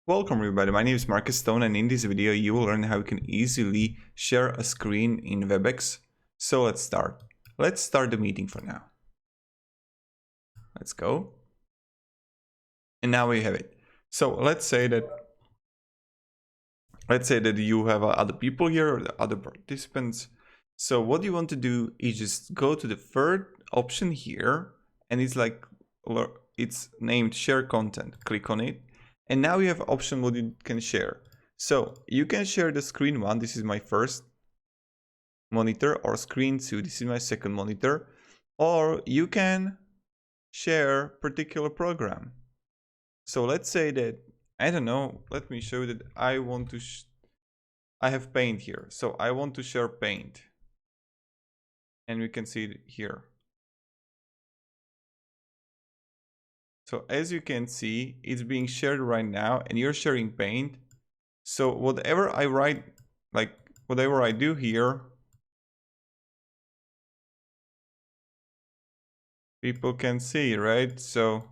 Welcome everybody, my name is Marcus Stone and in this video you will learn how you can easily share a screen in Webex. So let's start. Let's start the meeting for now. Let's go. And now we have it. So let's say that you have other people here or the other participants. So what you want to do is just go to the third option here and it's named share content. Click on it. And now you have an option what you can share. So you can share the screen 1. This is my first monitor, or screen 2. This is my second monitor. Or you can share particular program. So let's say that, I don't know, let me show that I want to, I have Paint here. So I want to share Paint. And we can see it here. So as you can see, it's being shared right now and you're sharing Paint. So whatever I write, like whatever I do here, people can see, right? So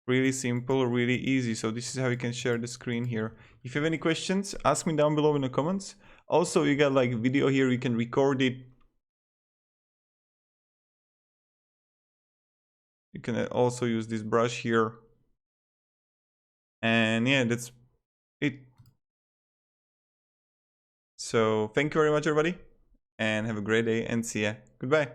really simple, really easy. So this is how you can share the screen here. If you have any questions, ask me down below in the comments. Also, you got like video here, you can record it. You can also use this brush here. And yeah, that's it. So thank you very much, everybody, and have a great day and see ya. Goodbye.